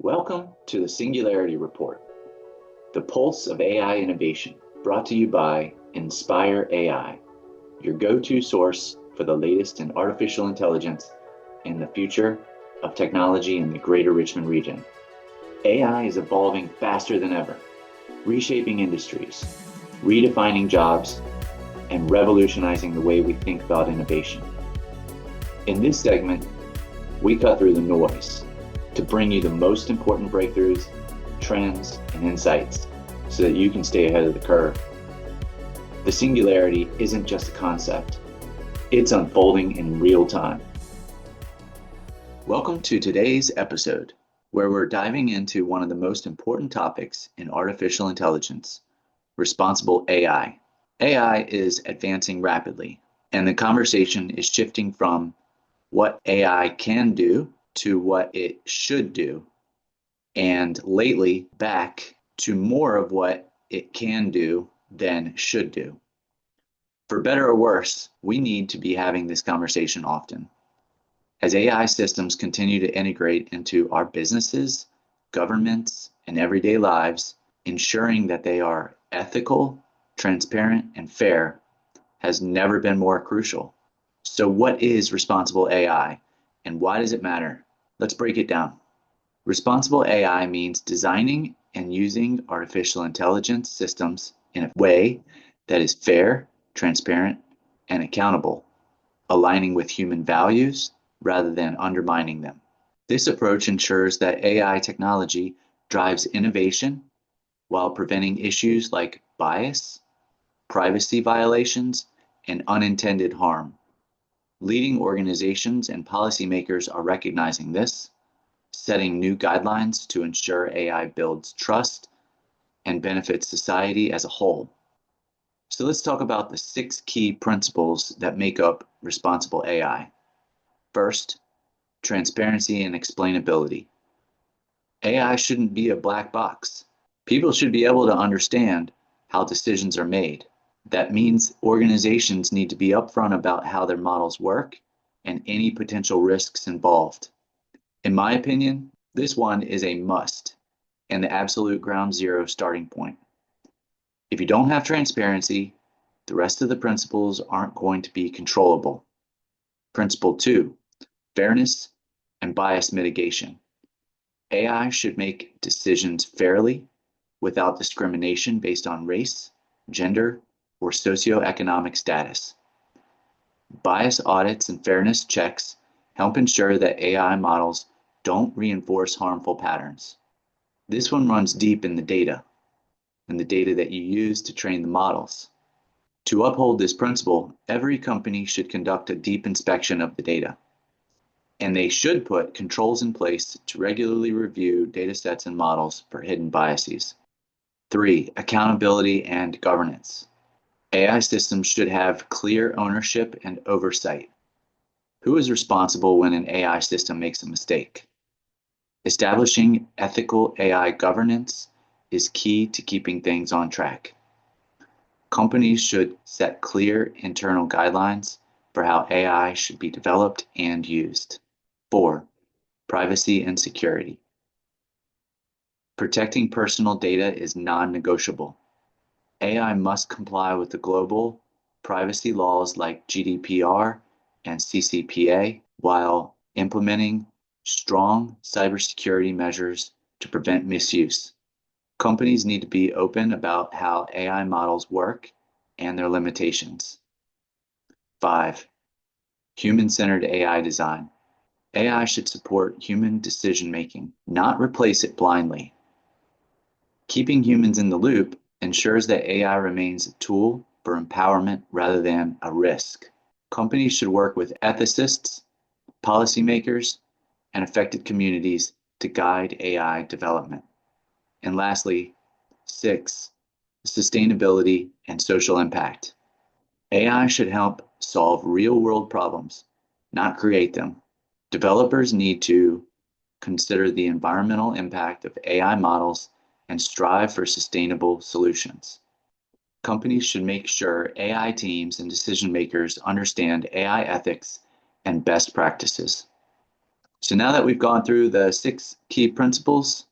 Welcome to the Singularity Report, the pulse of AI innovation, brought to you by Inspire AI, your go-to source for the latest in artificial intelligence and the future of technology in the greater Richmond region. AI is evolving faster than ever, reshaping industries, redefining jobs, and revolutionizing the way we think about innovation. In this segment, we cut through the noise to bring you the most important breakthroughs, trends, and insights so that you can stay ahead of the curve. The singularity isn't just a concept, it's unfolding in real time. Welcome to today's episode, where we're diving into one of the most important topics in artificial intelligence, responsible AI. AI is advancing rapidly, and the conversation is shifting from what AI can do to what it should do, and lately back to more of what it can do than should do. For better or worse, we need to be having this conversation often. As AI systems continue to integrate into our businesses, governments, and everyday lives, ensuring that they are ethical, transparent, and fair has never been more crucial. So what is responsible AI, and why does it matter? Let's break it down. Responsible AI means designing and using artificial intelligence systems in a way that is fair, transparent, and accountable, aligning with human values rather than undermining them. This approach ensures that AI technology drives innovation while preventing issues like bias, privacy violations, and unintended harm. Leading organizations and policymakers are recognizing this, setting new guidelines to ensure AI builds trust and benefits society as a whole. So let's talk about the 6 key principles that make up responsible AI. First, transparency and explainability. AI shouldn't be a black box. People should be able to understand how decisions are made. That means organizations need to be upfront about how their models work and any potential risks involved. In my opinion, this one is a must and the absolute ground zero starting point. If you don't have transparency, the rest of the principles aren't going to be controllable. Principle 2, fairness and bias mitigation. AI should make decisions fairly without discrimination based on race, gender, or socioeconomic status. Bias audits and fairness checks help ensure that AI models don't reinforce harmful patterns. This one runs deep in the data, and the data that you use to train the models. To uphold this principle, every company should conduct a deep inspection of the data, and they should put controls in place to regularly review datasets and models for hidden biases. 3, accountability and governance. AI systems should have clear ownership and oversight. Who is responsible when an AI system makes a mistake? Establishing ethical AI governance is key to keeping things on track. Companies should set clear internal guidelines for how AI should be developed and used. 4, privacy and security. Protecting personal data is non-negotiable. AI must comply with the global privacy laws like GDPR and CCPA while implementing strong cybersecurity measures to prevent misuse. Companies need to be open about how AI models work and their limitations. 5, human-centered AI design. AI should support human decision-making, not replace it blindly. Keeping humans in the loop ensures that AI remains a tool for empowerment rather than a risk. Companies should work with ethicists, policymakers, and affected communities to guide AI development. And lastly, 6, sustainability and social impact. AI should help solve real-world problems, not create them. Developers need to consider the environmental impact of AI models and strive for sustainable solutions. Companies should make sure AI teams and decision makers understand AI ethics and best practices. So now that we've gone through the 6 key principles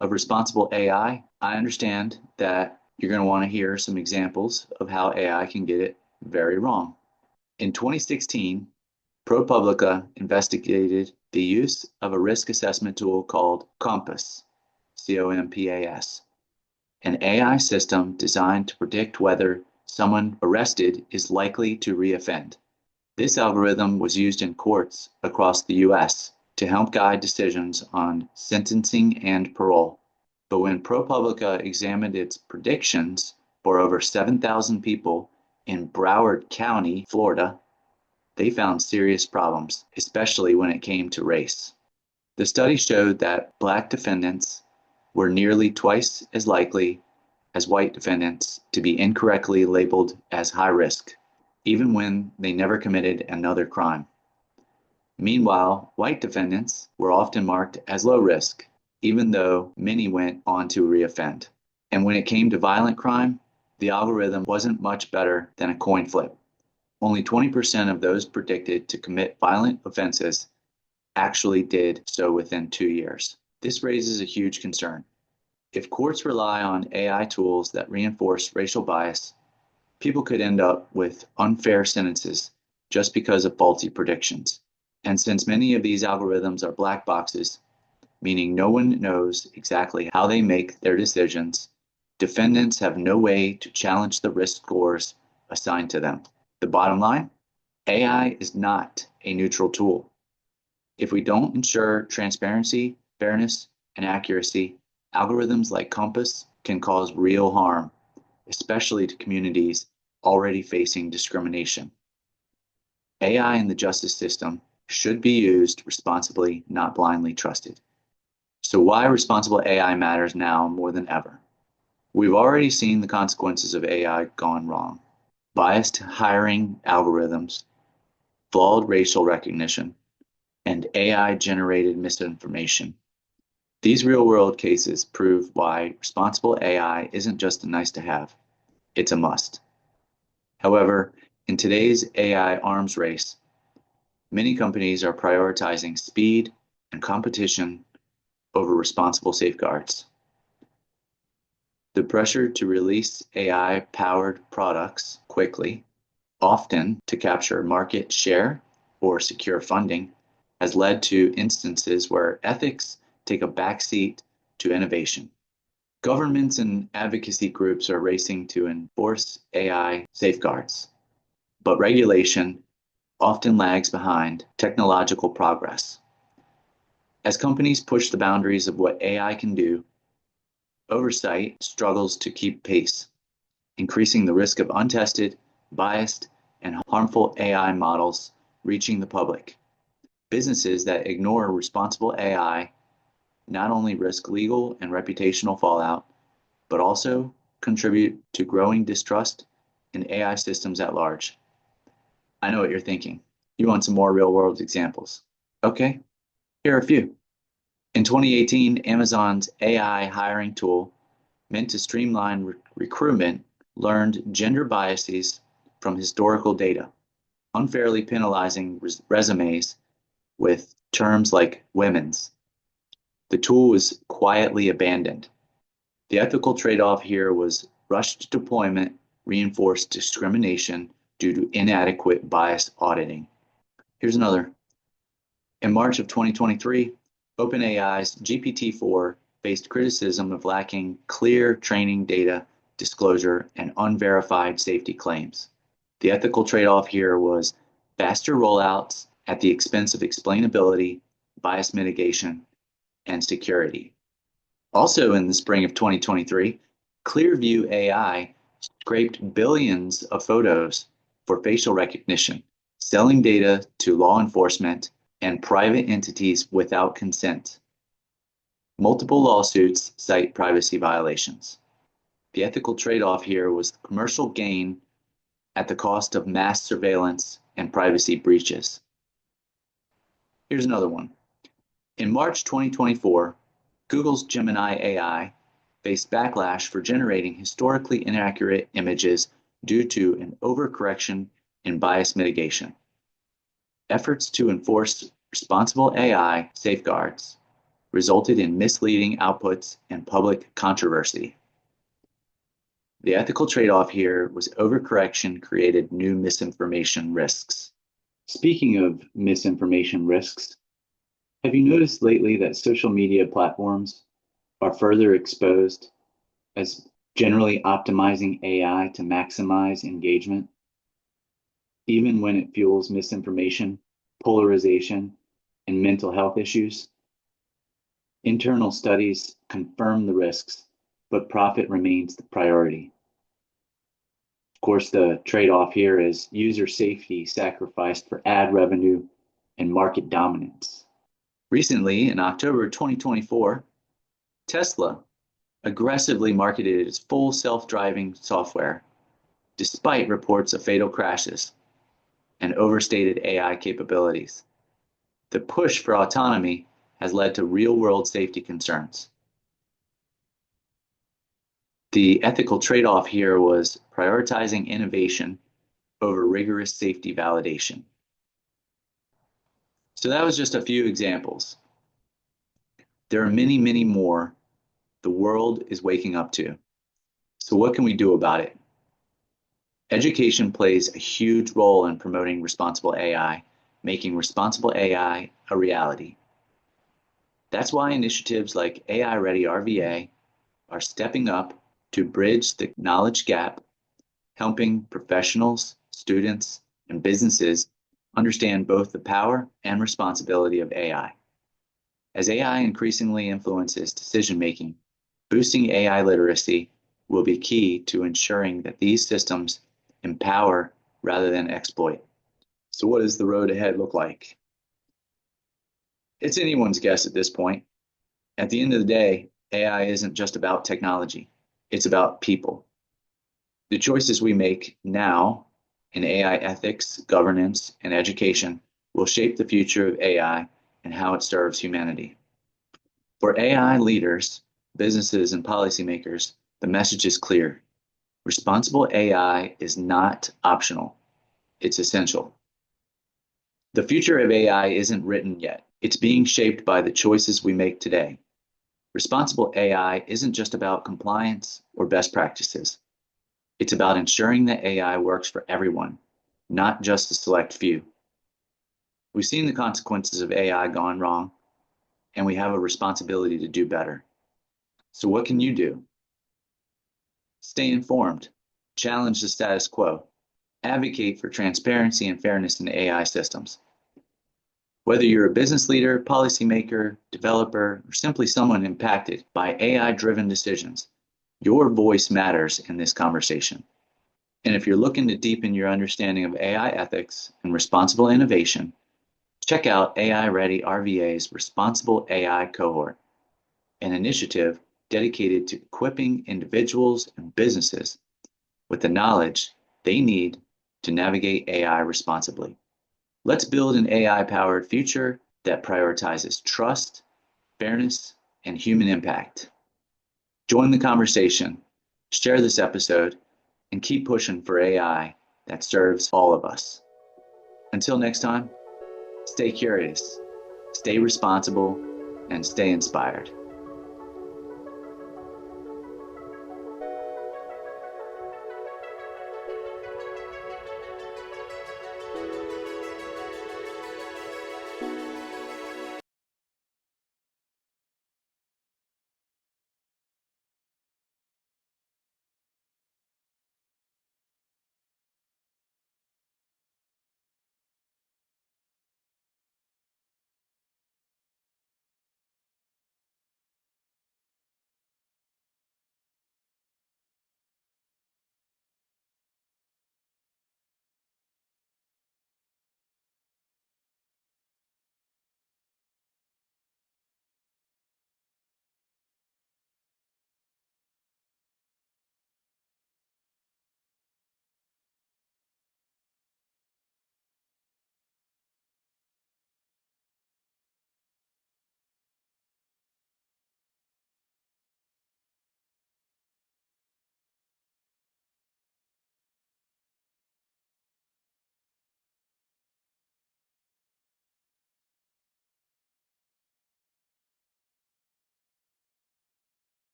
of responsible AI, I understand that you're going to want to hear some examples of how AI can get it very wrong. In 2016, ProPublica investigated the use of a risk assessment tool called COMPAS, COMPAS, an AI system designed to predict whether someone arrested is likely to reoffend. This algorithm was used in courts across the US to help guide decisions on sentencing and parole. But when ProPublica examined its predictions for over 7,000 people in Broward County, Florida, they found serious problems, especially when it came to race. The study showed that Black defendants were nearly twice as likely as white defendants to be incorrectly labeled as high risk, even when they never committed another crime. Meanwhile, white defendants were often marked as low risk, even though many went on to reoffend. And when it came to violent crime, the algorithm wasn't much better than a coin flip. Only 20% of those predicted to commit violent offenses actually did so within 2 years. This raises a huge concern. If courts rely on AI tools that reinforce racial bias, people could end up with unfair sentences just because of faulty predictions. And since many of these algorithms are black boxes, meaning no one knows exactly how they make their decisions, defendants have no way to challenge the risk scores assigned to them. The bottom line, AI is not a neutral tool. If we don't ensure transparency, fairness, and accuracy, algorithms like Compass can cause real harm, especially to communities already facing discrimination. AI in the justice system should be used responsibly, not blindly trusted. So why responsible AI matters now more than ever? We've already seen the consequences of AI gone wrong. Biased hiring algorithms, flawed racial recognition, and AI-generated misinformation. These real-world cases prove why responsible AI isn't just a nice-to-have, it's a must. However, in today's AI arms race, many companies are prioritizing speed and competition over responsible safeguards. The pressure to release AI-powered products quickly, often to capture market share or secure funding, has led to instances where ethics take a backseat to innovation. Governments and advocacy groups are racing to enforce AI safeguards, but regulation often lags behind technological progress. As companies push the boundaries of what AI can do, oversight struggles to keep pace, increasing the risk of untested, biased, and harmful AI models reaching the public. Businesses that ignore responsible AI not only risk legal and reputational fallout, but also contribute to growing distrust in AI systems at large. I know what you're thinking. You want some more real-world examples. Okay, here are a few. In 2018, Amazon's AI hiring tool, meant to streamline recruitment, learned gender biases from historical data, unfairly penalizing resumes with terms like women's. The tool was quietly abandoned. The ethical trade-off here was rushed deployment reinforced discrimination due to inadequate bias auditing. Here's another. In March of 2023, OpenAI's GPT-4 faced criticism of lacking clear training data disclosure and unverified safety claims. The ethical trade-off here was faster rollouts at the expense of explainability, bias mitigation, and security. Also in the spring of 2023, Clearview AI scraped billions of photos for facial recognition, selling data to law enforcement and private entities without consent. Multiple lawsuits cite privacy violations. The ethical trade-off here was commercial gain at the cost of mass surveillance and privacy breaches. Here's another one. In March 2024, Google's Gemini AI faced backlash for generating historically inaccurate images due to an overcorrection in bias mitigation. Efforts to enforce responsible AI safeguards resulted in misleading outputs and public controversy. The ethical trade-off here was overcorrection created new misinformation risks. Speaking of misinformation risks, have you noticed lately that social media platforms are further exposed as generally optimizing AI to maximize engagement, even when it fuels misinformation, polarization, and mental health issues? Internal studies confirm the risks, but profit remains the priority. Of course, the trade-off here is user safety sacrificed for ad revenue and market dominance. Recently, in October 2024, Tesla aggressively marketed its full self-driving software, despite reports of fatal crashes and overstated AI capabilities. The push for autonomy has led to real-world safety concerns. The ethical trade-off here was prioritizing innovation over rigorous safety validation. So that was just a few examples. There are many, many more the world is waking up to. So what can we do about it? Education plays a huge role in promoting responsible AI, making responsible AI a reality. That's why initiatives like AI Ready RVA are stepping up to bridge the knowledge gap, helping professionals, students, and businesses understand both the power and responsibility of AI. As AI increasingly influences decision-making, boosting AI literacy will be key to ensuring that these systems empower rather than exploit. So what does the road ahead look like? It's anyone's guess at this point. At the end of the day, AI isn't just about technology. It's about people. The choices we make now in AI ethics, governance, and education will shape the future of AI and how it serves humanity. For AI leaders, businesses, and policymakers, the message is clear. Responsible AI is not optional. It's essential. The future of AI isn't written yet. It's being shaped by the choices we make today. Responsible AI isn't just about compliance or best practices. It's about ensuring that AI works for everyone, not just a select few. We've seen the consequences of AI gone wrong, and we have a responsibility to do better. So what can you do? Stay informed, challenge the status quo, advocate for transparency and fairness in AI systems. Whether you're a business leader, policymaker, developer, or simply someone impacted by AI-driven decisions, your voice matters in this conversation. And if you're looking to deepen your understanding of AI ethics and responsible innovation, check out AI Ready RVA's Responsible AI Cohort, an initiative dedicated to equipping individuals and businesses with the knowledge they need to navigate AI responsibly. Let's build an AI-powered future that prioritizes trust, fairness, and human impact. Join the conversation, share this episode, and keep pushing for AI that serves all of us. Until next time, stay curious, stay responsible, and stay inspired.